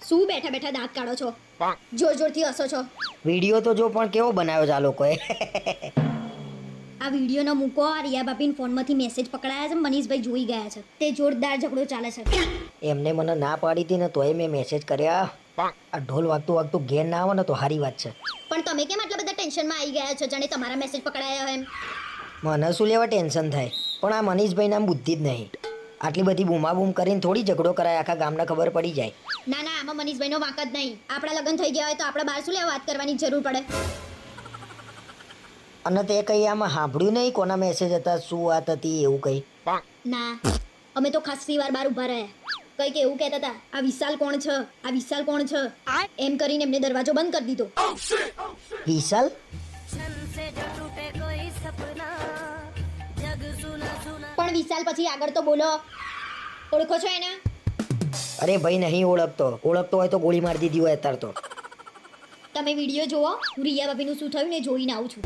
શું બેઠા બેઠા દાંત કાઢો છો? જોર જોરથી હસો છો. વિડિયો તો જો પણ કેવો બનાવ્યો છે આ લોકોએ. આ વિડીયો નો મૂકો. આ રિયા બાપીન ફોનમાંથી મેસેજ પકડાયા છે. મનીષભાઈ જોઈ ગયા છે. તે જોરદાર ઝઘડો ચાલે છે. એમને મને ના પાડી હતી ને તોય મેં મેસેજ કર્યા. આ ઢોલ વાગતું વાગતું ઘેર ના આવે ને તો સારી વાત છે. પણ તમે કેમ આટલા બધા ટેન્શનમાં આવી ગયા છો જાણે તમારા મેસેજ પકડાયા હોય એમ? મને શું લેવા ટેન્શન થાય, પણ આ મનીષભાઈ નામ બુદ્ધિ જ નહીં. આટલી બધી બૂમાબૂમ કરીને થોડી ઝઘડો કરાય, આખા ગામને ખબર પડી જાય. ના ના, આમાં મનીષભાઈનો વાંક જ નહીં. આપણા લગ્ન થઈ ગયા હોય તો આપણે બહાર શું લેવા વાત કરવાની જરૂર પડે? અને તે કઈ આમાં સાંભળ્યું નહીં કોના મેસેજ હતા, શું વાત હતી એવું કઈ? ના, અમે તો ખાસી વાર બહાર ઊભા રહ્યા. કંઈક એવું કહેતા હતા, આ વિશાલ કોણ છે, આ વિશાલ કોણ છે, એમ કરીને એમને દરવાજો બંધ કરી દીધો. વિશાલ? પણ વિશાલ પછી આગળ તો બોલો. ઓળખો છો એને? અરે ભાઈ નહીં ઓળખતો. ઓળખતો હોય તો ગોળી મારી દીધી હોય અત્યારે તો. તમે વિડીયો જોવો. હું રિયા ભાભીનું શું થયું ને જોઈને આવું છું.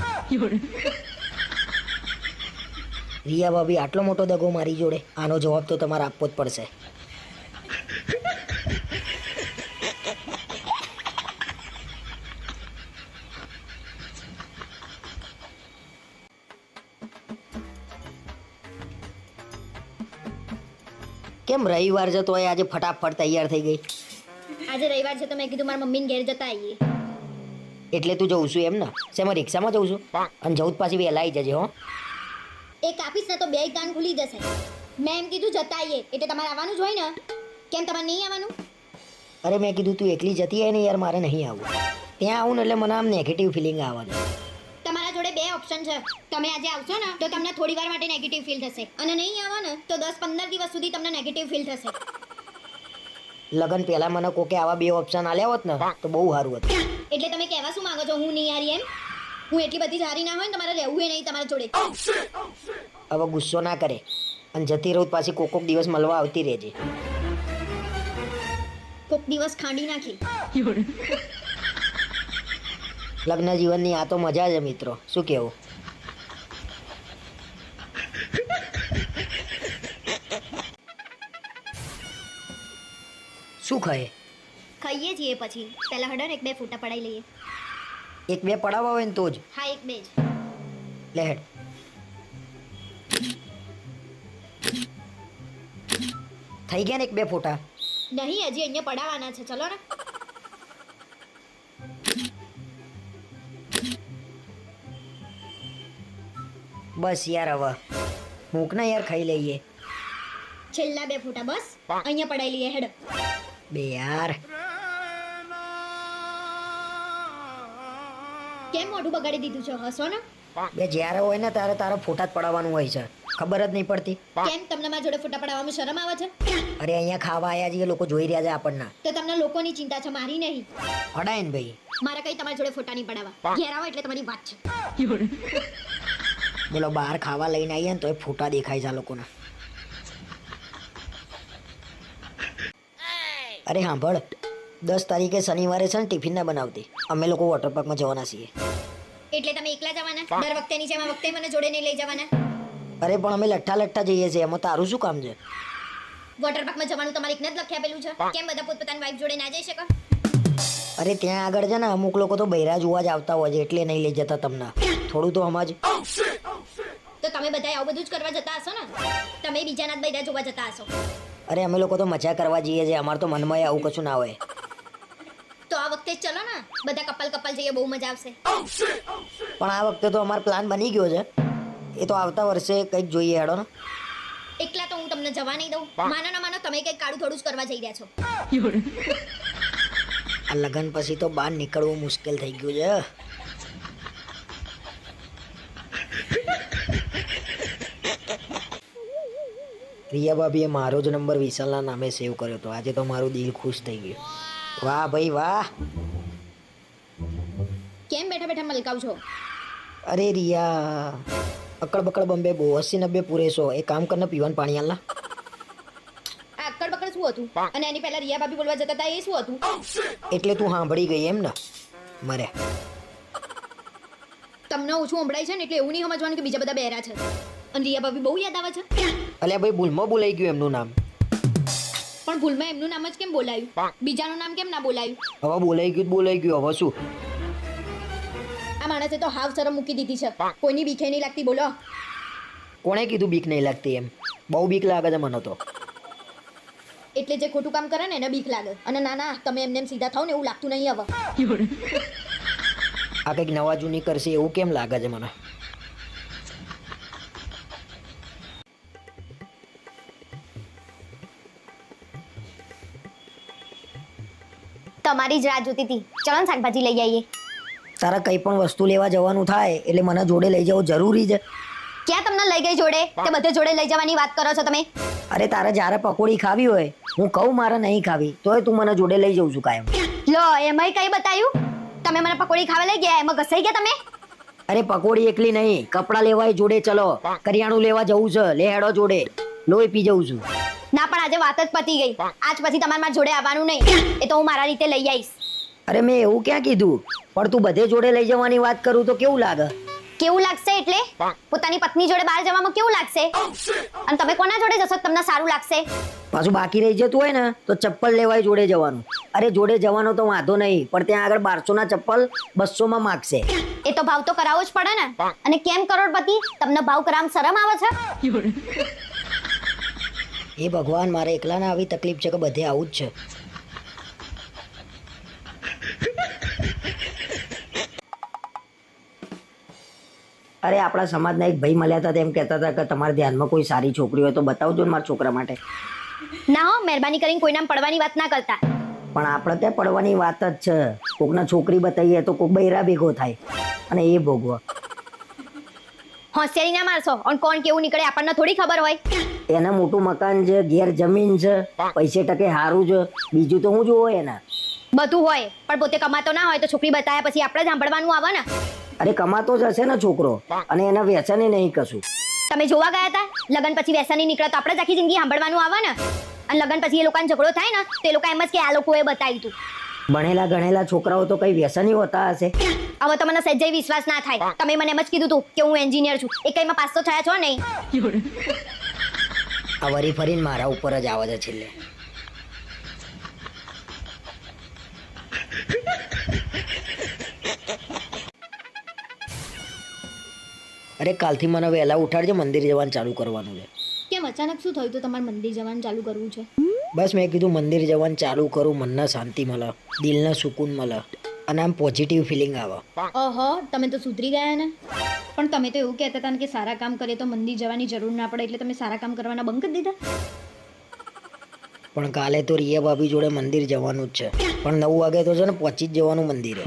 રિયા ભાભી આટલો મોટો દગો મારી જોડે, આનો જવાબ તો તમારે આપવો જ પડશે. કેમ રવિવાર છે તોય આજે ફટાફટ તૈયાર થઈ ગઈ? આજે રવિવાર છે તો મેં કીધું મારા મમ્મીને ઘેર જતા આવીએ. એટલે તું જઉં છું એમ ને? શેમાં રિક્ષામાં જઉં છું? અને જવું જ પાછી વહેલા આવી જજે હો. એ કાપીશ ને તો બે કાન ખુલી જશે. મેં એમ કીધું જતા આવીએ એટલે તમારે આવવાનું જ હોય ને. કેમ તમારે નહીં આવવાનું? અરે મેં કીધું તું એકલી જતી હોય ને યાર, મારે નહીં આવવું. ત્યાં આવું ને એટલે મને આમ નેગેટિવ ફિલિંગ આવે છે. તમારા જોડે બે ઓપ્શન છે. તમે આજે આવશો ને તો તમને થોડી વાર માટે નેગેટિવ ફીલ થશે, અને નહીં આવો ને તો 10-15 દિવસ સુધી તમને નેગેટિવ ફીલ થશે. લગન પહેલા મને કોકે આવા બે ઓપ્શન આલ્યા હોત ને તો બહુ સારું હતું. એટલે તમે કહેવા શું માંગો છો? હું નહીં હારી એમ? હું એટલી બધી સારી ના હોય ને તમારે રહેવું એ નહીં તમારા જોડે. હવે ગુસ્સો ના કરે અને જતી રહું પાછી કોક દિવસ મળવા આવતી રહેજે. કોક દિવસ ખાંડી નાખી. લગ્ન જીવનની આ તો મજા છે મિત્રો, શું કેવું? શું ખાય? ખાઈએ છીએ પછી. પહેલા હડો ને એક બે ફોટા પડાઈ લઈએ. એક બે પડાવવા હોય ને તો જ. હા, એક બે જ. લે હેડ. થઈ ગયા ને એક બે ફોટા? નહીં, હજી અહીંયા પડાવવાના છે. ચલો ને. બસ યાર હવે મૂક ને યાર, ખાઈ લઈએ. છેલ્લા બે ફોટા બસ અહીંયા પડાઈ લઈએ. હેડ બે યાર. કેમ મોઢું બગાડી દીધું છે? હસો ને. બે જ્યારે હોય ને તારે તારા ફોટા જ પડાવવાનું હોય છે, ખબર જ નહીં પડતી. કેમ તમને મારા જોડે ફોટા પડાવવામાં શરમ આવે છે? અરે અહીંયા ખાવા આયા છીએ, લોકો જોઈ રહ્યા છે આપણને. તો તમને લોકોની ચિંતા છે, મારી નહીં. પડાય ને ભાઈ. મારે કઈ તમારા જોડે ફોટા નહીં પડાવવા. ઘેર આવો એટલે તમારી વાત છે. બોલો, બહાર ખાવા લઈને આવીએ ને તો એ ફોટા દેખાય છે આ લોકોના. અરે સાંભળ, 10 તારીખે શનિવારે છે ને ટિફિન ના બનાવતી. અમે લોકો વોટર પાર્કમાં જવાના છીએ. એટલે તમે એકલા જવાના? દર વખતેની જેમ આ વખતે મને જોડે નહીં લઈ જવાના? અરે પણ અમે લઠ્ઠા જઈએ છીએ, એમાં તારું શું કામ છે? વોટર પાર્કમાં જવાનું તમારે એકને જ લખી આપેલું છે. કેમ બધા પોતપોતાની વાઈફ જોડે ના જઈ શકો? અરે ત્યાં આગળ છે ને અમુક લોકો તો બૈરા જોવા જ આવતા હોય છે, એટલે નહીં લઈ જતા તમને. થોડું તો સમજ. તો તમે બધા આવું બધું જ કરવા જતા હશો ને? તમે બીજાના જ બૈરા જોવા જતા હશો. અરે અમે લોકો તો મજા કરવા જઈએ છીએ, અમારે તો મનમાં આવું કશું ના હોય. તો આ વખતે જ ચલો ને, બધા કપલ જઈએ, બહુ મજા આવશે. પણ આ વખતે તો અમારો પ્લાન બની ગયો છે, એ તો આવતા વર્ષે કંઈક જોઈએ. હેડો ને. એકલા તો હું તમને જવા નહીં દઉં. માનો ના માનો તમે કંઈક કાળું થોડું જ કરવા જઈ રહ્યા છો. આ લગન પછી તો બહાર નીકળવું મુશ્કેલ થઈ ગયું છે. રિયા ભાભીએ મારો જ નંબર વિશાલના નામે સેવ કર્યો હતો. આજે તો મારું દિલ ખુશ થઈ ગયું. વાહ ભાઈ વાહ. કેમ બેઠા બેઠા મલકાવ છો? અરે રિયા, અકડ બકડ બંબે બહુ 80-90 પૂરે 100. એ કામ કરને પીવાનું પાણી આલના. આ અક્કડ બકડ શું હતું? અને એની પહેલા રિયા ભાભી બોલવા જતા હતા, એ શું હતું? એટલે તું સાંભળી ગઈ એમ ને? મરે તમને ઓછું સંભળાય છે ને એટલે એવું નહીં સમજવાનું કે બીજા બધા બહેરા છે. અને રિયા ભાભી બહુ યાદ આવે છે. અલ્યા ભાઈ ભૂલમાં બોલાઈ ગયું એમનું નામ. પણ ભૂલમાં એમનું નામ જ કેમ બોલાયું? બીજાનું નામ કેમ ના બોલાયું? હવે બોલાઈ ગયું હવે શું? આ માણસે તો હાવ શરમ મૂકી દીધી છે. કોઈની બીકે નહીં લાગતી બોલો. કોણે કીધું બીક નહીં લાગતી એમ? બહુ બીક લાગે છે મને તો. એટલે જે ખોટું કામ કરે ને એને બીક લાગે. અને ના ના તમે એમને એમ સીધા થાવ ને એવું લાગતું નહીં હવે. આ કંઈક નવા જૂની કરશે એવું કેમ લાગે છે મને? તમારી જ રાહ જોતી હતી. ચલો ને શાકભાજી લઈ આવીએ. તારા કંઈ પણ વસ્તુ લેવા જવાનું થાય એટલે મને જોડે લઈ જવું જરૂરી છે. ક્યાં તમને લઈ ગઈ જોડે? તે બધે જોડે લઈ જવાની વાત કરો છો તમે? અરે તારે જ્યારે પકોડી ખાવી હોય હું કહું મારે નહીં ખાવી તોય તું મને જોડે લઈ જઉં છું કાયમ. લો એમાંય કઈ બતાયું? તમે મને પકોડી ખાવા લઈ ગયા એમાં ઘસાઈ ગયા તમે? અરે પકોડી એકલી નહીં, કપડાં લેવાય જોડે, ચલો કરિયાણું લેવા જવું છે, લે હેડો જોડે, લોહી પી જઉં છું. ના પણ આજે વાત જ પતી ગઈ. આજ પછી તમારે મારા જોડે આવવાનું નહીં. એ તો હું મારા રીતે લઈ આવીશ. અરે મેં એવું ક્યાં કીધું? પણ તું બધે જોડે લઈ જવાની વાત કરું તો કેવું લાગે? કેવું લાગશે એટલે? પોતાની પત્ની જોડે બહાર જવામાં કેવું લાગશે? અને તમે કોના જોડે જશો તમને સારું લાગશે? પાછું બાકી રહી જતું હોય ને તો ચપ્પલ લેવાય જોડે જવાનું. અરે જોડે જવાનો તો વાંધો નહીં, પણ ત્યાં આગળ 1200 ના ચપ્પલ 200 માં માગશે. એ તો ભાવ તો કરાવવો જ પડે ને. અને કેમ કરોડપતિ તમને ભાવ કરાવવામાં શરમ આવે છે? એ ભગવાન, મારે એકલાને આવી તકલીફ છે કે બધે આવું જ છે? અરે આપણા સમાજના એક ભાઈ મળ્યા હતા, તેમ કહેતા હતા કે તમારા ધ્યાનમાં કોઈ સારી છોકરી હોય તો બતાવજો ને મારા છોકરા માટે. ના હો, મહેરબાની કરીને કોઈ નામ પડવાની વાત ના કરતા. પણ આપણે ત્યાં પડવાની વાત જ છે. કોકના છોકરી બતાવીએ તો કોક બૈરા ભેગો થાય અને એ ભોગવો. હોશિયારી ના મારશો. અને કોણ કેવું નીકળે આપણને થોડી ખબર હોય. એને મોટું મકાન છે, ઘેર જમીન છે, પૈસે ટકે સારું છે, બીજું તો હું જોવો એના. બધું હોય પણ પોતે કમાતો ના હોય તો છોકરી બતાવ્યા પછી આપણે જ સાંભળવાનું આવે ને. અરે કમાતો જ હશે ને છોકરો, અને એના વ્યસને નહીં કશું. તમે જોવા ગયા હતા? લગન પછી વ્યસની નીકળે તો આપણે જ આખી જિંદગી સાંભળવાનું આવે ને. અને લગન પછી એ લોકોને ઝઘડો થાય ને તો એ લોકો એમ જ કે આ લોકોએ બતાવ્યું હતું. ભણેલા ગણેલા છોકરાઓ તો કઈ વ્યસની હોતા હશે? હવે તો મને સહેજે વિશ્વાસ ના થાય. તમે મને એમ જ કીધું હતું કે હું એન્જિનિયર છું. એ કઈમાં પાસ તો થયા છો નહીં? આ વરી ફરીને મારા ઉપર જ આવે છે છેલ્લે. અરે કાલથી મને વહેલા ઉઠાડજે, મંદિર જવાનું ચાલુ કરવાનું છે. કેમ અચાનક શું થયું તો તમારે મંદિર જવાનું ચાલુ કરવું છે? બસ મેં કીધું મંદિર જવાનું ચાલુ કરું, મનને શાંતિ મળે, દિલને સુકૂન મળે અને આમ પોઝિટિવ ફિલિંગ આવે. ઓહો, તમે તો સુધરી ગયા ને. પણ તમે તો એવું કહેતા હતા ને કે સારા કામ કરીએ તો મંદિર જવાની જરૂર ના પડે, એટલે તમે સારા કામ કરવાના બંધ કરી દીધા. પણ કાલે તો રિયા ભાભી જોડે મંદિર જવાનું જ છે, પણ 9 વાગે તો છે ને પહોંચી જ જવાનું મંદિરે.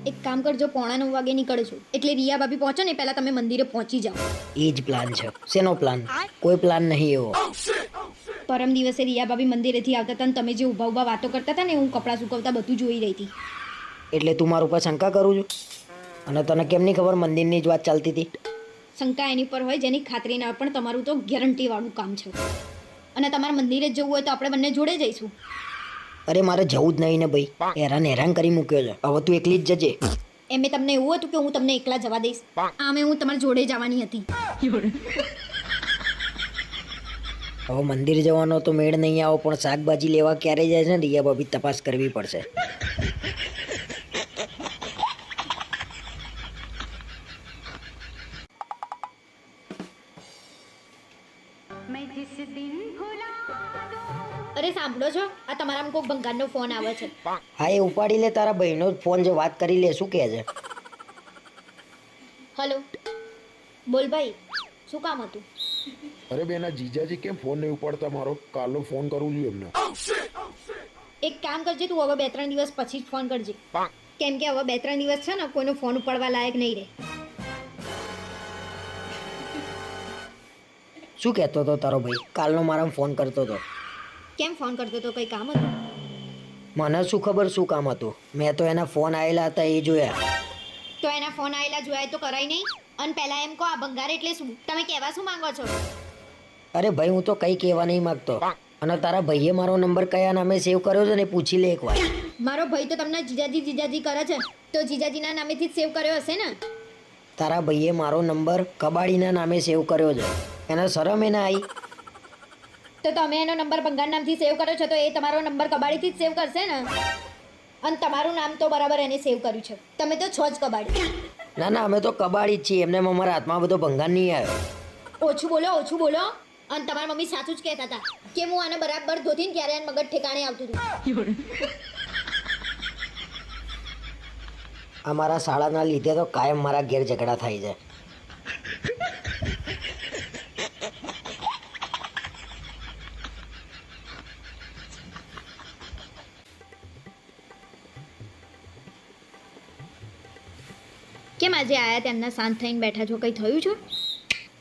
એક કામ કરજો, 8:45 વાગે નીકળજો, એટલે રિયા ભાભી પહોંચો ને પહેલા તમે મંદિરે પહોંચી જાઓ. એ જ પ્લાન છે. શેનો પ્લાન? કોઈ પ્લાન નહીં એવો. પરમ દિવસે રિયા ભાભી મંદિરેથી આવતા હતા ને તમે જે ઊભા ઊભા વાતો કરતા હતા ને હું કપડાં સુકવતા બધું જોઈ રહી હતી. એટલે તું મારા ઉપર શંકા કરું છું? અને તને કેમ નહીં ખબર મંદિરની જ વાત ચાલતી હતી? શંકા એની પર હોય જેની ખાતરી ના હોય, પણ તમારું તો ગેરંટી વાળું કામ છે. અને તમારે મંદિરે જ જવું હોય તો આપણે બંને જોડે જઈશું. અરે મારે જવું જ નહીં ને ભાઈ, હેરાન કરી મૂક્યો છે. હવે તું એકલી જ જજે. એમ તમને એવું હતું કે હું તમને એકલા જવા દઈશ? આમે હું તમારી જોડે જવાની હતી. હવે મંદિર જવાનો તો મેળ નહીં આવો, પણ શાકભાજી લેવા ક્યારે જાય છે ને રિયા ભાભી તપાસ કરવી પડશે. અરે સાંભળો છો, આ તમારામાં કોઈક ભંગારનો ફોન આવે છે. હા એ ઉપાડી લે, તારા ભાઈનો જ ફોન છે, વાત કરી લે. શું કહે છે? હલો, બોલ ભાઈ, શું કામ હતું? અરે બેન, આ જીજાજી કેમ ફોન નહીં ઉપાડતા મારો? કાલનો ફોન કરું છું એમને. એક કામ કરજે, તું હવે 2-3 દિવસ પછી જ ફોન કરજે. કેમ કે હવે 2-3 દિવસ છે ને કોઈનો ફોન ઉપાડવા લાયક નહીં રહે. શું કહેતો હતો તારો ભાઈ? કાલનો મારા ફોન કરતો હતો. કેમ ફોન કરતો તો? કઈ કામ હતું? મને શું ખબર શું કામ હતું? મેં તો એના ફોન આવેલા હતા એ જોયા. તો એના ફોન આવેલા જોયા તો કરાય નહીં? અને પહેલા એમ કહો, આ ભંગાર એટલે શું? તમે કહેવા શું માંગો છો? અરે ભાઈ, હું તો કઈ કહેવા નહીં માંગતો. અને તારા ભાઈએ મારો નંબર કયા નામે સેવ કર્યો છે ને પૂછી લે એકવાર. મારો ભાઈ તો તમને જીજાજી કરે છે, તો જીજાજીના નામેથી જ સેવ કર્યો હશે ને? તારા ભાઈએ મારો નંબર કબાડીના નામે સેવ કર્યો છે. એને શરમ એ ના આવી? તો તમે એનો નંબર ભંગાર નામથી સેવ કર્યો છે તો એ તમારો નંબર કબાડીથી જ સેવ કરશે ને. અને તમારું નામ તો બરાબર એને સેવ કર્યું છે. તમે તો છો જ કબાડી. ના ના, અમે તો કબાડી જ છીએ. એમને અમારા હાથમાં બધો ભંગાર નહીં આવ્યો. ઓછું બોલો, ઓછું બોલો. અને તમારી મમ્મી સાચું જ કહેતા હતા કે હું આને બરાબર ધોતીને ત્યારે આને મગજ ઠેકાણે આવતું હતું. અમારા શાળાના લીધે તો કાયમ મારા ઘેર ઝઘડા થાય છે. કેમ આજે આયા તેમના શાંત થઈને બેઠા છો? કંઈ થયું છે?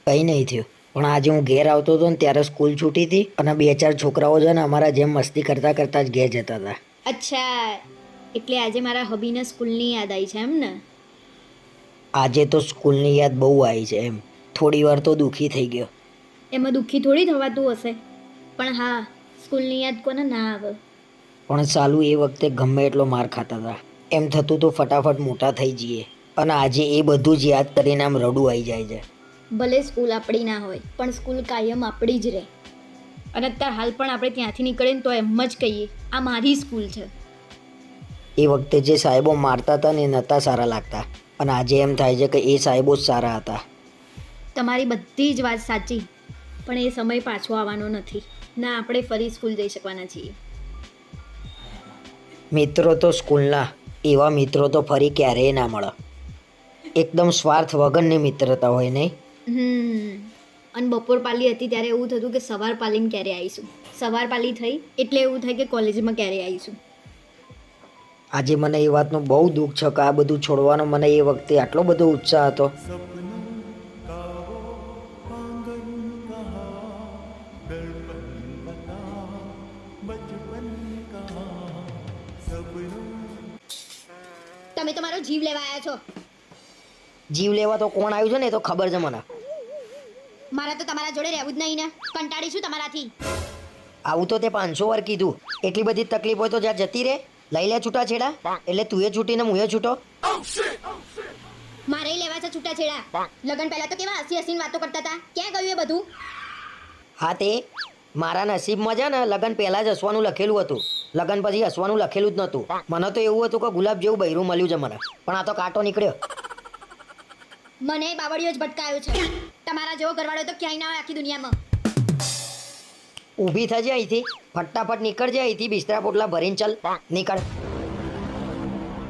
કંઈ નહીં થયું, પણ આજે હું ઘેર આવતો હતો ને ત્યારે સ્કૂલ છૂટી હતી અને 2-4 છોકરાઓ છે ને અમારા જેમ મસ્તી કરતા કરતા જ ઘેર જતા હતા. અચ્છા, એટલે આજે મારા હબીને સ્કૂલની યાદ આવી છે એમ ને? આજે તો સ્કૂલની યાદ બહુ આવી છે એમ. થોડી વાર તો દુઃખી થઈ ગયો. એમાં દુઃખી થોડી થવાતું હશે, પણ હા, સ્કૂલની યાદ કોને ના આવે. પણ સાલું એ વખતે ગમે એટલો માર ખાતા હતા. એમ થતું તો ફટાફટ મોટા થઈ જઈએ. અને આજે એ બધું જ યાદ કરીને આમ રડું આવી જાય છે. ભલે સ્કૂલ આપણી ના હોય પણ સ્કૂલ કાયમ આપણી જ રહે. અને અત્યારે હાલ પણ આપણે ત્યાંથી નીકળીએ ને તો એમ જ કહીએ આ મારી સ્કૂલ છે. એ વખતે જે સાહેબો મારતા હતા ને એ નહોતા સારા લાગતા, અને આજે એમ થાય છે કે એ સાહેબો જ સારા હતા. તમારી બધી જ વાત સાચી, પણ એ સમય પાછો આવવાનો નથી. ના આપણે ફરી સ્કૂલ જઈ શકવાના છીએ. મિત્રો તો સ્કૂલના, એવા મિત્રો તો ફરી ક્યારેય ના મળે. એકદમ સ્વાર્થ વગરની મિત્રતા હોય નહીં? અને બપોર પાલી હતી ત્યારે એવું થતું કે સવાર પાલીને ક્યારે આવીશું. સવાર પાલી થઈ એટલે એવું થાય કે કોલેજમાં ક્યારે આવીશું. આજે મને એ વાતનું બહુ દુઃખ છે કે આ બધું છોડવાનો મને એ વખતે આટલો બધો ઉત્સાહ હતો. તમે તો મારો જીવ લેવા આવ્યા છો. જીવ લેવા તો કોણ આવ્યું છે ને એ તો ખબર છે મને. મારા તો તમારા જોડે રહેવું જ નહીં ને. કંટાળી છું તમારાથી. આવું તો તે 500 વાર કીધું. એટલી બધી તકલીફ હોય તો જ્યાં જતી રહે. લઈ લે છૂટાછેડા. એટલે તું એ છૂટીને હું એ છૂટો. મારે લેવા છે છૂટાછેડા. લગન પહેલા તો કેવા હસીને વાતો કરતા હતા. ક્યાં ગયું એ બધું? હા, તે મારા નસીબમાં છે ને લગન પહેલા જ હસવાનું લખેલું હતું. લગન પછી હસવાનું લખેલું જ નહોતું. મને તો એવું હતું કે ગુલાબ જેવું બૈરું મળ્યું છે મને, પણ આ તો કાંટો નીકળ્યો. મને બાવળીઓ જ ભટકાયો છે. તમારા જેવો ઘરવાળો તો ક્યાંય ના હોય આખી દુનિયામાં. ઊભી થજે અહીંથી. ફટાફટ નીકળજે અહીંથી. બિસ્તરા પોટલા ભરીને ચાલ નીકળ.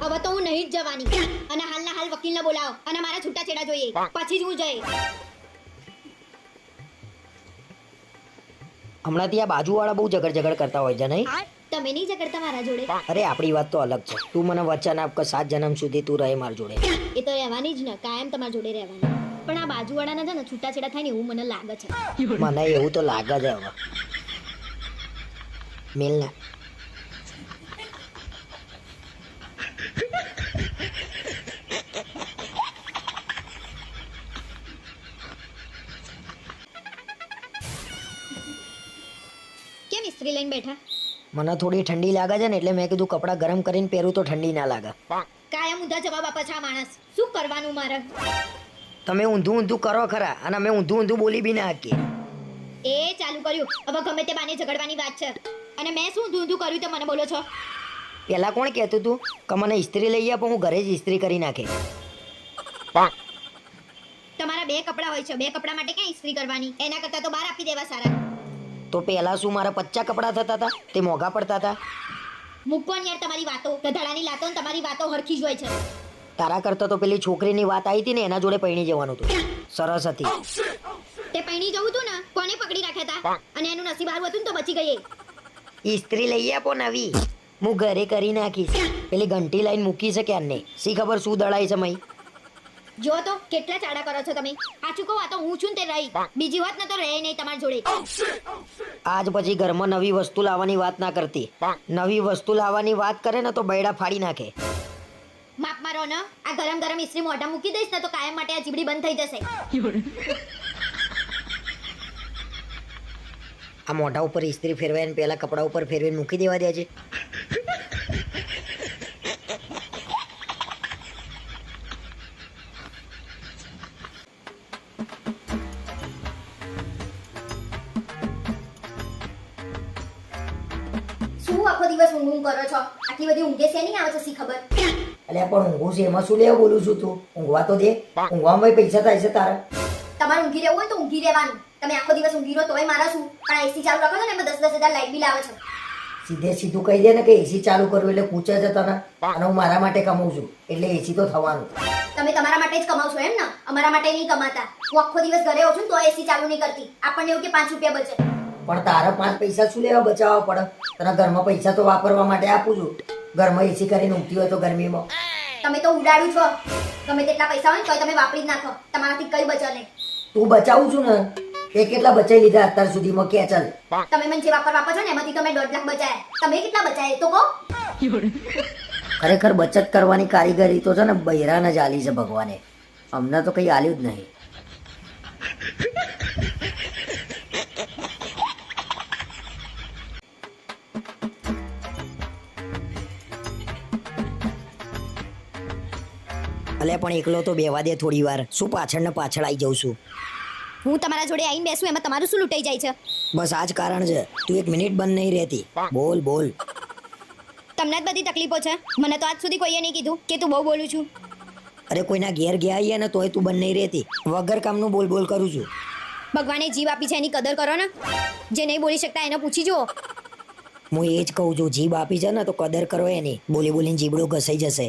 હવે તો હું નહીં જ જવાની. અને હાલના હાલ વકીલને બોલાવો અને મારા છૂટાછેડા જોઈએ, પછી જ હું જઈશ. હમણાં ત્યાં બાજુવાળા બહુ ઝઘડ કરતા હોય છે નહીં? તમે નહીં ઝઘડતા મારા જોડે? અરે આપણી વાત તો અલગ છે. તું મને વચન આપ કે 7 જન્મ સુધી તું રહે મારી જોડે. એ તો રહેવાની જ ને, કાયમ તમારા જોડે રહેવાની. પણ આ બાજુવાળાના છે ને છૂટાછેડા થાય ને એવું મને લાગે છે. મને એવું તો લાગે છે હવે. મિલ ને. કેમ ઇસ્ત્રી લઈને બેઠા? મને થોડી ઠંડી લાગે છે ને એટલે મેં કીધું કપડાં ગરમ કરીને પહેરું તો ઠંડી ના લાગે. કાયમ ઊંધા જવાબ આપે છે આ માણસ. શું કરવાનું મારે? તમે ઊંધું કરો ખરા, અને અમે ઊંધું બોલી બી ના શકીએ. એ ચાલુ કર્યું. હવે ગમે તે બાને ઝઘડવાની વાત છે. અને મેં શું ઊંધું કર્યું તો મને બોલો છો? પેલા કોણ કહેતું તું કે મને ઇસ્ત્રી લઈ આપો, હું ઘરે જ ઇસ્ત્રી કરી નાખે. તમારા 2 કપડાં હોય છે. 2 કપડાં માટે ક્યાં ઇસ્ત્રી કરવાની? એના કરતાં તો બહાર આપી દેવા સારા. તો પહેલા શું મારા 50 કપડાં થતા હતા? તે મોંઘા પડતા હતા. મૂકો ને યાર તમારી વાતો. ગધાડાની લાતો ને તમારી વાતો હરખી જ હોય છે. તારા કરતા તો પેલી છોકરીની વાત આવી હતી ને એના જોડે પૈણી જવાનું હતું. સરસ હતી. તે પૈણી જવું તું ને, કોને પકડી રાખ્યા હતા? અને એનું નસીબ સારું હતું ને તો બચી ગઈ. ઇસ્ત્રી લઈ આપો નવી, હું ઘરે કરી નાખીશ. પેલી ઘંટી લાઈન મૂકી છે ક્યારને. સી ખબર શું દળાય છે મઈ. જો તો કેટલા ચાડા કરો છો તમે. સાચું કહો, આ તો હું છું ને તે રહી. બીજી વાત ન તો રહે નહીં તમારી જોડે. આજ પછી ઘરમાં નવી વસ્તુ લાવવાની વાત ના કરતી. નવી વસ્તુ લાવવાની વાત કરે ને તો બૈડા ફાડી નાખે. માપ મારો ને. આ ગરમ ગરમ ઇસ્ત્રી મોઢા મૂકી દઈશ ને તો કાયમ માટે આ જીબડી બંધ થઈ જશે. આ મોઢા ઉપર ઇસ્ત્રી ફેરવાય પહેલા કપડા ઉપર ફેરવીને મૂકી દેવા દે છે. આખો દિવસ ઊંઘ કરો છો? આટલી બધી ઊંઘે છે નહીં આવે છે સી ખબર. અલ્યા પણ ઊંઘું છે એમાં શું લેવા બોલું છું તું? ઊંઘવા તો દે. ઊંઘવામાં પૈસા થાય છે તારા. તમારે ઊંઘી રહેવું હોય તો ઊંઘી રહેવાનું. તમે આખો દિવસ ઊંઘી રહો તોય મારા શું? પણ એસી ચાલુ રાખો છો ને એમાં 10,000 લાઇટ બિલ આવે છે. સીધે સીધું કહી દે ને કે એસી ચાલુ કરવું એટલે પૂછે છે તને. અને હું મારા માટે કમાઉં છું એટલે એસી તો થવાનું. તમે તમારા માટે જ કમાવ છો એમ ને? અમારા માટે નહીં કમાતા. હું આખો દિવસ ઘરે હોઉં છું ને તો એસી ચાલુ નહીં કરતી. આપણને એવું કે 5 રૂપિયા બચે. પણ તારે 5 પૈસા શું લેવા બચાવવા પડે? તને ઘરમાં પૈસા તો વાપરવા માટે આપું છું. ઘરમાં એસી કરીને ઊંઘતી હોય તો ગરમીમાં. તમે તો ઉડાડ્યું છો. ગમે તેટલા પૈસા હોય ને તોય તમે વાપરી જ નાખો. તમારાથી કઈ બચે નહીં. તું બચાવું છું ને એ કેટલા બચાવી લીધા અત્યાર સુધીમાં કે ચાલ. તમે મને જે વાપરો છો ને એમાંથી તમે 1.5 લાખ બચાયા. તમે કેટલા બચાયા એ તો કહો. ખરેખર બચત કરવાની કારીગરી તો છે ને બૈરાને જ આલી છે ભગવાને. અમને તો કઈ આલ્યું જ નહીં. અલ્યા પણ એકલો તો બેવા દે થોડી વાર. શું પાછળ ને પાછળ આવી જાઉં છું? હું તમારા જોડે આવીને બેસું એમાં તમારું શું લૂંટાઈ જાય છે? બસ આ જ કારણ છે. તું 1 મિનિટ બંધ નહીં રહેતી. બોલ બોલ. તમને જ બધી તકલીફો છે. મને તો આજ સુધી કોઈએ નહીં કીધું કે તું બહુ બોલું છું. અરે કોઈના ઘેર ગયા આવીએ ને તોય તું બંધ નહીં રહેતી. વગર કામનું બોલ બોલ કરું છું. ભગવાને જીવ આપી છે એની કદર કરો ને. જે નહીં બોલી શકતા એને પૂછી જુઓ. હું એ જ કહું છું જીભ આપી છે ને તો કદર કરો એની. બોલી બોલીને જીબડું ઘસાઈ જશે.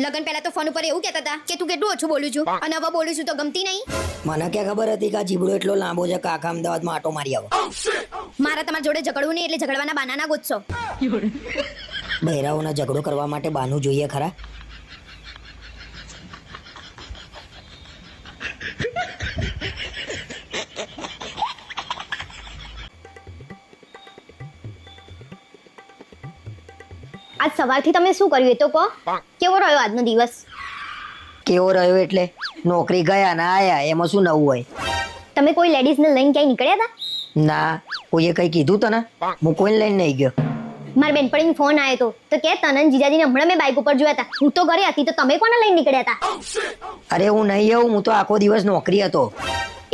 લગન પહેલા તો ફોન ઉપર એવું કહેતા હતા કે તું કેટલું ઓછું બોલું છું અને હવે બોલું છું તો ગમતી નહીં. મને ક્યાં ખબર હતી કે આ જીબડો એટલો લાંબો છે કે આખા અમદાવાદમાં આટો મારી આવો. મારા તમારા જોડે ઝઘડવું નહીં એટલે ઝઘડવાના બાનાના ગોતશો. બહેરાઓના ઝઘડો કરવા માટે બાનું જોઈએ ખરા? આજ સવારથી તમે શું કર્યું એ તો કહો. કેવો રહ્યો આજનો દિવસ? કેવો રહ્યો એટલે નોકરી ગયા ને આયા એમાં શું નવું હોય? તમે કોઈ લેડીઝને લઈને ક્યાંય નીકળ્યા હતા? ના કોઈએ કઈ કીધું તને? હું કોઈને લઈને નહીં ગયો. મારા બેનપણીનો ફોન આવ્યો તો કે તને જીજાજીને હમણાં મેં બાઇક ઉપર જોયા હતા. હું તો ઘરે હતી તો તમે કોને લઈને નીકળ્યા હતા? અરે હું નહીં આવું. હું તો આખો દિવસ નોકરી હતો.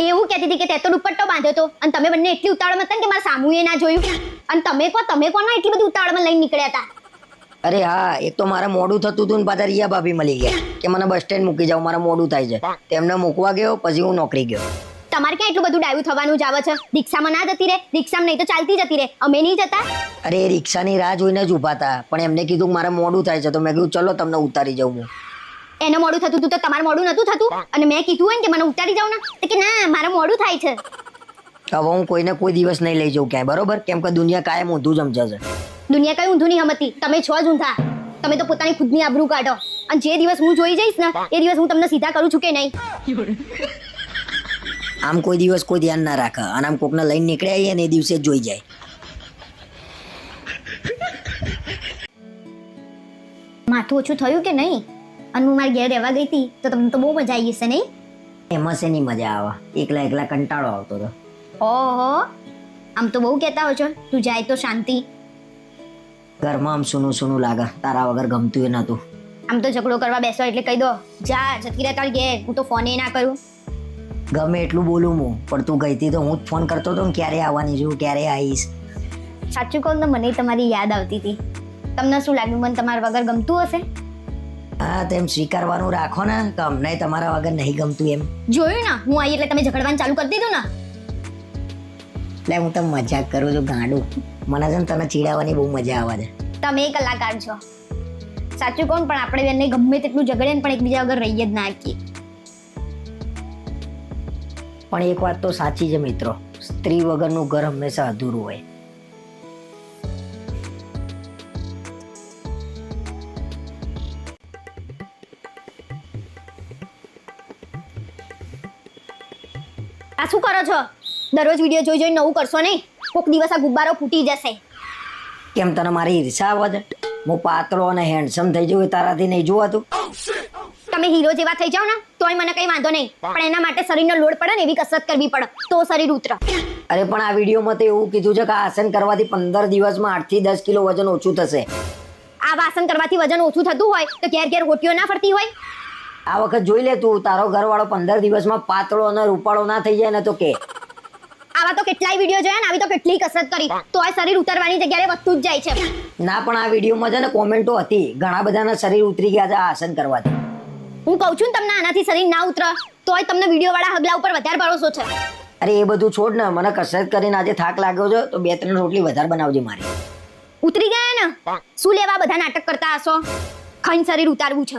એવું કહેતી હતી કે તે તો દુપટ્ટો બાંધ્યો હતો અને તમે બંને એટલી ઉતાવળમાં હતા ને કે મારા સામુએ ના જોયું. અને તમે કોને એટલી બધી ઉતાવળમાં લઈને નીકળ્યા હતા? અરે હા એક તો મારે મોડું થતું હતું ને પાછા રિયા ભાભી મળી ગયા કે મને બસ સ્ટેન્ડ મૂકી જાવ મારે મોડું થાય છે. તેમને મૂકવા ગયો પછી હું નોકરી ગયો. તમારે ક્યાં એટલું બધું ડાયું થવાનું જ આવે છે? રિક્ષામાં ના જતી રે? રિક્ષામાં નહીં તો ચાલતી જતી રે. અમે નહીં જતા? અરે એ રિક્ષાની રાહ જોઈને જ ઊભા હતા પણ એમને કીધું કે મારે મોડું થાય છે તો મેં કીધું ચલો તમને ઉતારી જાઉં હું. એને મોડું થતું હતું તો તમારે મોડું નતું થતું? અને મેં કીધું હોય ને કે મને ઉતારી જાવ ને તો કે ના મારે મોડું થાય છે. હવે હું કોઈને કોઈ દિવસ નહીં લઈ જાઉં ક્યાંય બરોબર? કેમ કે દુનિયા કાયમ ઊંધું સમજે છે. દુનિયા કઈ ઊંધું નહીં સમજતી. તમે છો જ ઊંધા. તમે તો પોતાની ખુદની આબરૂ કાઢો અને જે દિવસ હું જોઈ જઈશ ને એ દિવસ હું તમને સીધા કરું છું કે નહીં. આમ કોઈ દિવસ કોઈ ધ્યાન ના રાખે અને આમ કોકને લઈને નીકળ્યા આવીએ ને એ દિવસે જ જોઈ જાય. માથું ઓછું થયું કે નહીં? અને હું મારી ઘેર રહેવા ગઈ હતી તો તમને તો બહુ મજા આવી હશે નહીં? એમાં શેની મજા આવે? એકલા એકલા કંટાળો આવતો હતો. ઓહો આમ તો બહુ કહેતા હો છો તું જાય તો શાંતિ. ઘરમાં આમ સૂનું સૂનું લાગે. તારા વગર ગમતું એ નતું. આમ તો ઝઘડો કરવા બેસો એટલે કહી દો જા જતી રહે તાર ઘેર. હું તો ફોને ના કરું. ગમે એટલું બોલું હું પણ તું ગઈ હતી તો હું જ ફોન કરતો હતો ને ક્યારે આવવાની છું ક્યારે આવીશ. સાચું કહું તો મને તમારી યાદ આવતી હતી. તમને શું લાગ્યું મને તમારા વગર ગમતું હશે? હા તેમ સ્વીકારવાનું રાખો ને કે અમને તમારા વગર નહીં ગમતું એમ. જોયું ને હું આવી એટલે તમે ઝઘડવાનું ચાલુ કરી દીધું ને. એટલે હું તો મજાક કરું છું ગાંડું. મને છે ને તને ચીડાવવાની બહુ મજા આવે છે. તમે કલાકાર છો. સાચું કહું પણ આપણે બંને ગમે તેટલું ઝઘડે ને પણ એકબીજા વગર રહી જ ના શકીએ. પણ એક વાત તો સાચી છે મિત્રો, સ્ત્રી વગરનું ઘર હંમેશા અધૂરું હોય. આ શું કરો છો? દરરોજ વિડીયો જોઈ જોઈ નવું કરશો નહીં. કોક દિવસ આ ગુબ્બારો ફૂટી જશે. કેમ તને મારી ઈર્ષા આવે છે? હું પાતળો અને હેન્ડસમ થઈ જવું તારાથી નહીં જોવાતું? તમે હીરો જેવા થઈ જાવ ને તોય મને કઈ વાંધો નહીં, પણ એના માટે શરીરનો લોડ પડે ને એવી કસરત કરવી પડે તો શરીર ઉતરે. અરે પણ આ વિડીયોમાં તો એવું કીધું છે કે આ આસન કરવાથી 15 દિવસમાં 8 થી 10 કિલો વજન ઓછું થશે. આ આસન કરવાથી વજન ઓછું થતું હોય તો ઘેર ઘેર ગોટીઓ ના ફરતી હોય? આ વખત જોઈ લે તું, તારો ઘરવાળો 15 દિવસમાં પાતળો અને રૂપાળો ના થઈ જાય ને તો કે. આવા તો કેટલાય વિડીયો જોયા ને આવી તો કેટલી કસરત કરી તો આ શરીર ઉતરવાની જગ્યાએ વધતું જ જાય છે. ના પણ આ વિડીયોમાં છે ને કોમેન્ટો હતી, ઘણા બધાના શરીર ઉતરી ગયા છે આ આસન કરવાથી. હું કહું છું ને તમને આનાથી શરીર ના ઉતરે તોય તમને વિડીયો વાળા હગલા ઉપર વધારે ભરોસો છે. અરે એ બધું છોડ ને, મને કસરત કરીને આજે થાક લાગ્યો છે તો 2-3 રોટલી વધારે બનાવજે મારી. ઉતરી ગયા ને શું લેવા બધા નાટક કરતા હશો? ખાઈને શરીર ઉતારવું છે.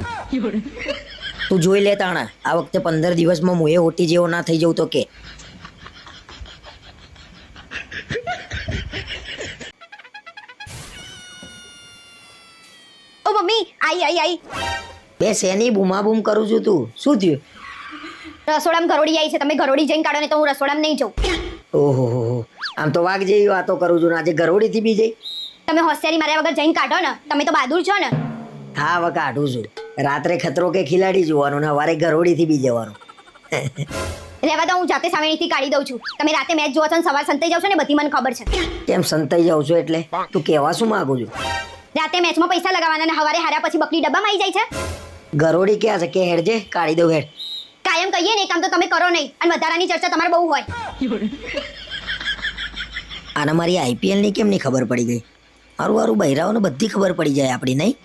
તું જોઈ લે તાણા, આ વખતે 15 દિવસમાં મુએ ઓટી જેવો ના થઈ જવું તો કે. ઓ મમ્મી આઈ બે શેની બૂમાબૂમ કરું છું તું? શું થયું? રસોડામાં ગરોડી આવી છે. તમે ગરોડી જઈને કાઢો ને તો હું રસોડામાં નહીં જઉં. ઓહો હો, આમ તો વાઘ જેવી વાતો કરું છું ને આજે ગરોડીથી બી જઈ. તમે હોશિયારી માર્યા વગર જઈને કાઢો ને. તમે તો બહાદુર છો ને. હા હવે કાઢું છું. રાત્રે ખતરો કે ખિલાડી જોવાનું ને સવારે ગરોડીથી બી જવાનું. રહેવા તો હું જાતે સામેથી કાઢી દઉં છું. તમે રાતે મેચ જોવો છો ને સવાર સંતાઈ જાવ છો ને બધી મને ખબર છે. કેમ સંતાઈ જાઉં છું એટલે? તું કહેવા શું માંગુ છું? રાતે મેચમાં પૈસા લગાવવાના ને સવારે હાર્યા પછી બકરી ડબ્બામાં આવી જાય છે. ગરોડી ક્યાં છે કે હેડજે કાઢી દઉં હેડ. કાયમ કહીએ ને એ કામ તો તમે કરો નહીં અને વધારાની ચર્ચા તમારે બહુ હોય. આને મારી આઈપીએલ ની કેમ નહીં ખબર પડી ગઈ? મારું વારું બહેરાઓને બધી ખબર પડી જાય આપણી, નહીં?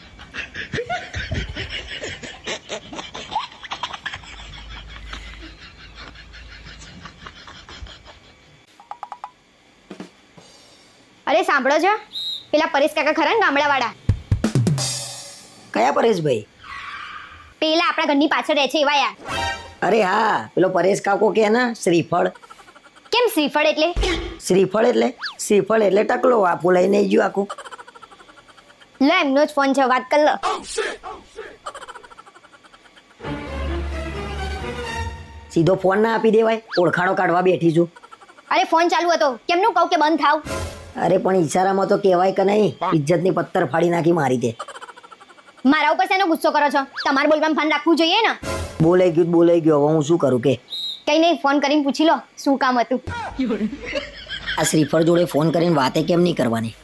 અરે સાંભળો છો પેલા પરેશ કાકા ખરા ને ગામડાવાળા? કયા પરેશભાઈ? પેલા આપણા ઘરની પાછળ રહે છે એવા યાર. અરે હા, પેલો પરેશ કાકો કે ને શ્રીફળ. કેમ શ્રીફળ એટલે? શ્રીફળ એટલે ટકલો આપું લઈને ગયું આખું. લો એમનો જ ફોન છે, વાત કર લો. સીધો ફોન ના આપી દેવાય? ઓળખાણો કાઢવા બેઠી છું. અરે ફોન ચાલુ હતો, કેમનું કહું કે બંધ થાવ? અરે પણ ઈશારામાં તો કહેવાય કે નહીં? ઇજ્જતની પત્તર ફાડી નાખી મારી તે. મારા ઉપર શેનો ગુસ્સો કરો છો? તમારે બોલવામાં ફોન રાખવું જોઈએ ને. બોલાઈ ગયું હવે હું શું કરું કે? કઈ નહીં, ફોન કરીને પૂછી લો શું કામ હતું. આ શ્રીફળ જોડે ફોન કરીને વાતે કેમ નહીં કરવાની?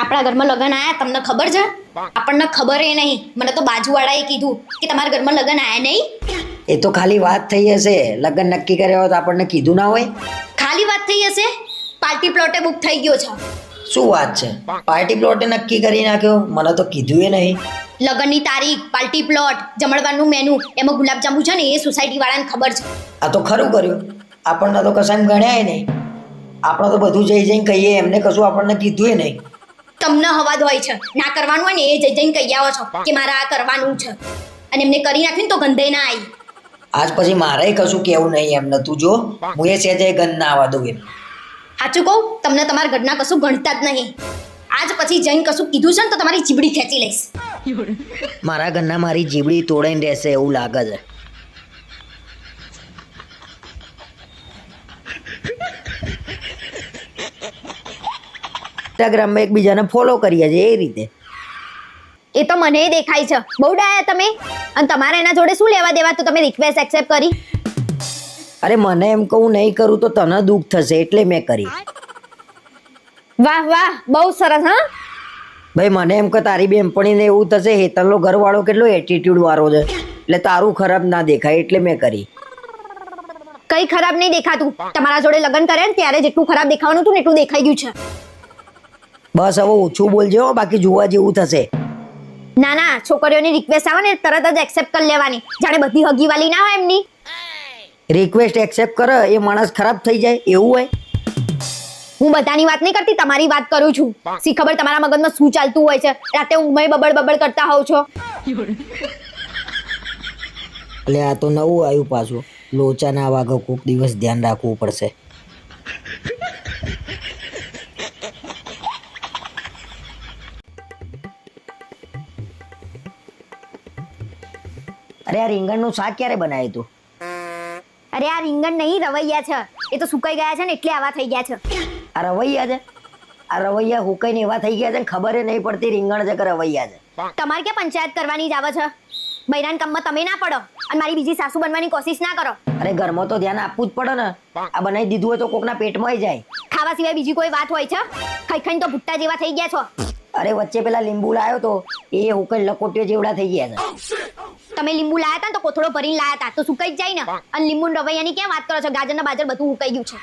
આપણા ઘરમાં લગન આયા તમને ખબર છે? આપણને ખબર એ નહીં, મને તો બાજુવાળાએ કીધું કે તમારા ઘરમાં લગન આયા નહીં. એ તો ખાલી વાત થઈ હશે, લગ્ન નક્કી કર્યા હોત આપણને કીધું ના હોય? ખાલી વાત થઈ હશે? પાર્ટી પ્લોટે બુક થઈ ગયો છે. શું વાત છે? પાર્ટી પ્લોટે નક્કી કરી નાખ્યો? મને તો કીધું એ નહીં. લગનની તારીખ, પાર્ટી પ્લોટ, જમણવારનું મેનુ, એમાં ગુલાબજાંબુ છે ને એ સોસાયટી વાળાને ખબર છે. આ તો ખરું કર્યું, આપણને તો કશાને ગણ્યા નહીં. આપણે તો બધું જઈને કહીએ, એમને કશું આપણને કીધું નહીં. તમને હવાદ હોય છે, ના કરવાનું હોય ને એ જઈને કહી આવો છો કે મારે આ કરવાનું છે અને એમને કરી નાખ્યું ને તો ગંધે ના આવી. આજ પછી મારે કશું કેવું નહીં એમને. તું જો હું એ સહેજે ગંધ ના આવવા દઉં એમ. સાચું કહું, તમને તમારા ઘરના કશું ગણતા જ નહીં. આજ પછી જઈને કશું કીધું છે ને તો તમારી જીબડી ખેંચી લઈશ. મારા ઘરના મારી જીબડી તોડાઈને રહેશે એવું લાગે છે. ઇન્સ્ટાગ્રામમાં એકબીજાને ફોલો કરીએ છીએ એ રીતે. એ તો મને દેખાય છે, બહુ ડાયા તમે. અને તમારે એના જોડે શું લેવા દેવા તો તમે રિક્વેસ્ટ એક્સેપ્ટ કરી? અરે મને એમ કહું નહીં કરું તો તને દુઃખ થશે એટલે મેં કરી. વાહ વાહ, બહુ સરસ. હા ભાઈ મને એમ કે તારી બેનપણીને એવું થશે, હેતલનો ઘરવાળો કેટલો એટીટ્યુડ વાળો છે એટલે તારું ખરાબ ના દેખાય એટલે મેં કરી. કઈ ખરાબ નહીં દેખાતું. તમારા જોડે લગ્ન કરે ને ત્યારે જેટલું ખરાબ દેખાવાનું હતું ને એટલું દેખાઈ ગયું છે. બસ હવે ઓછું બોલજો, બાકી જોવા જેવું થશે. ના ના, છોકરીઓની રિક્વેસ્ટ આવે ને તરત જ એક્સેપ્ટ કરી લેવાની, જાણે બધી હગીવાલી ના હોય એમની. રિક્વેસ્ટ એક્સેપ્ટ કરે એ માણસ ખરાબ થઈ જાય એવું હોય? હું બધાની વાત નહીં કરતી, તમારી વાત કરું છું. સી ખબર તમારા મગજમાં શું ચાલતું હોય છે, રાતે ઊંઘમાં બબડ કરતા હોવ છો. એટલે આ તો નવું આવ્યું પાછું. લોચા ના વાગે કોક દિવસ ધ્યાન રાખવું પડશે. અરે આ રીંગણનું શાક ક્યારે બનાવ્યું તું? અરે આ રીંગણ નહીં, રવૈયા છે. એ તો સુકાઈ ગયા છે ને એટલે આવા થઈ ગયા છે. આ રવૈયા છે? આ રવૈયા હુકાઈને એવા થઈ ગયા છે ને ખબર નહીં પડતી રીંગણ છે કે રવૈયા છે. તમારે ક્યાં પંચાયત કરવાની જ આવે છે? બૈરાન કામમાં તમે ના પડો અને મારી બીજી સાસુ બનવાની કોશિશ ના કરો. અરે ઘરમાં તો ધ્યાન આપવું જ પડે ને. આ બનાવી દીધું હોય તો કોકના પેટમાં જાય. ખાવા સિવાય બીજી કોઈ વાત હોય છે? ખાઈ ખાઈને તો ભુટ્ટા જેવા થઈ ગયા છો. અરે વચ્ચે પેલા લીંબુ લાયો તો એ હુકઈ લકોટીઓ જેવડા થઈ ગયા છે. તમે લીંબુ લાયા હતા ને તો કોથળો ભરીને લાયા હતા તો સુકાઈ જ જાય ને. અને લીંબુ રવૈયાની ક્યાં વાત કરો છો? ગાજર ને બાજર બધું ઉકાઈ ગયું છે.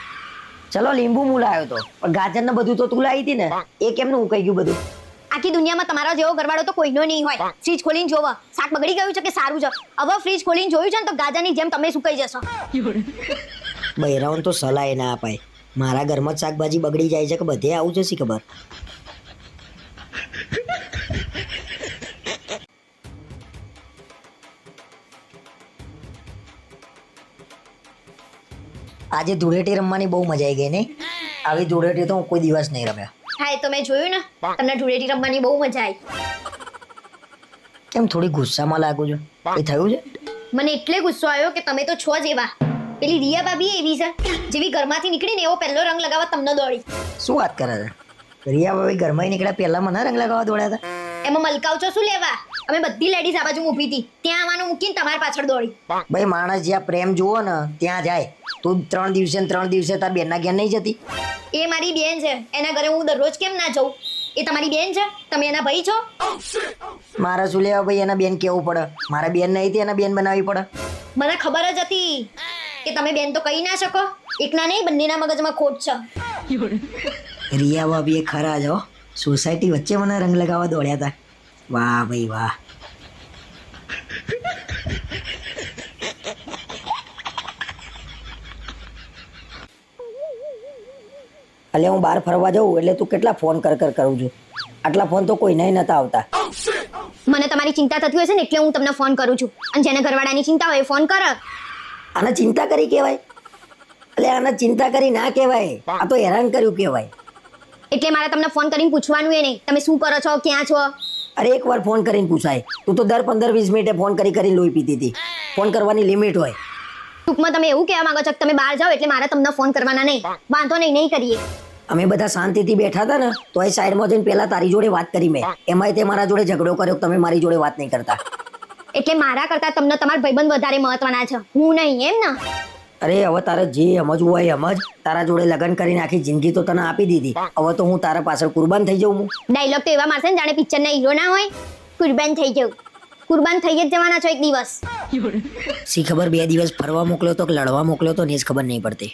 ચલો લીંબુ હું લાયો તો પણ ગાજર ને બધું તો તું લાવી હતી ને, એ કેમનું ઉકાઈ ગયું બધું? આખી દુનિયામાં તમારો જેવો ઘરવાળો તો કોઈનો નહીં હોય. ફ્રીજ ખોલીને જોવો શાક બગડી ગયું છે કે સારું છે. હવે ફ્રીજ ખોલીને જોયું છે ને તો ગાજરની જેમ તમે સુકાઈ જશો. બૈરાઓને તો સલાહ ના અપાય. મારા ઘરમાં જ શાકભાજી બગડી જાય છે કે બધે આવું છે શી ખબર. આજે ધૂળેટી રમવાની બહુ મજા આવી ગઈ નહીં? આવી ધૂળેટી તો હું કોઈ દિવસ નહીં રમ્યો. હા એ તો મેં જોયું ને, તમને ધૂળેટી રમવાની બહુ મજા આવી. કેમ થોડી ગુસ્સામાં લાગુ છું? એ થયું છે? મને એટલે ગુસ્સો આવ્યો કે તમે તો છો જ એવા. પેલી રિયા ભાભી એવી છે જેવી ઘરમાંથી નીકળીને એવો પહેલો રંગ લગાવવા તમને દોડી. શું વાત કરે છે? રિયા ભાભી ઘરમાં નીકળ્યા પહેલા મને રંગ લગાવવા દોડ્યા હતા. એમાં મલકાવ છો શું લેવા? અમે બધી લેડીઝ આ બાજુ ઊભી હતી, ત્યાં આવવાનું મૂકીને તમારી પાછળ દોડી. ભાઈ માણસ જ્યાં પ્રેમ જુઓ ને ત્યાં જાય. તું 3 દિવસે ને 3 દિવસે તાર બેનના ઘેર નહીં જતી? એ મારી બેન છે, એના ઘરે હું દરરોજ કેમ ના જઉં? એ તમારી બેન છે, તમે એના ભાઈ છો. મારે શું લેવા ભાઈ એના બેન કેવું પડે? મારા બેન નહીં હતી એના બેન બનાવવી પડે. મને ખબર જ હતી કે તમે બેન તો કહી ના શકો. એકના નહીં બંનેના મગજમાં ખોટ છે. રિયા ભાભી એ ખરા જ હો. સોસાયટી વચ્ચે મને રંગ લગાવવા દોડ્યા હતા. વાહ ભાઈ વાહ. એટલે હું બહાર ફરવા જાઉં એટલે તું કેટલા ફોન કરું છું? આટલા ફોન તો કોઈને નતા આવતા. મને તમારી ચિંતા થતી હોય છે ને એટલે હું તમને ફોન કરું છું. અને જેને ઘરવાળાની ચિંતા હોય એ ફોન કરે. આને ચિંતા કરી કહેવાય? એટલે આને ચિંતા કરી ના કહેવાય, આ તો હેરાન કર્યું કહેવાય. એટલે મારે તમને ફોન કરીને પૂછવાનું એ નહીં તમે શું કરો છો, ક્યાં છો. અરે એકવાર ફોન કરીને પૂછાય. તું તો દર 15-20 મિનિટે ફોન કરીને લોહી પીતી હતી. ફોન કરવાની લિમિટ હોય. ટૂંકમાં તમે એવું કહેવા માંગો છો કે તમે બહાર જાઓ એટલે મારે તમને ફોન કરવાના નહીં. વાંધો નહીં, નહીં કરીએ. અમે બધા શાંતિથી બેઠા હતા ને તો એ સાઈડમાં જઈને પહેલા તારી જોડે વાત કરી મેં. એમાંય તે મારા જોડે ઝઘડો કર્યો કે તમે મારી જોડે વાત નહીં કરતા. એટલે મારા કરતા તમને તમારા ભાઈબંધ વધારે મહત્વના છે, હું નહીં, એમ ને? અરે હવે તારે જે સમજવું હોય સમજ. તારા જોડે લગ્ન કરીને આખી જિંદગી તો તને આપી દીધી. હવે તો હું તારા પાછળ કુરબાન થઈ જાઉં. હું ડાયલોગ તો એવા મારશે ને જાણે પિક્ચરના હીરો ના હોય. કુરબાન થઈ જાઉં. કુરબાન થઈ જ જવાના છો એક દિવસ. શી ખબર 2 દિવસ ફરવા મોકલ્યો તો કે લડવા મોકલ્યો તો ને જ ખબર નહીં પડતી.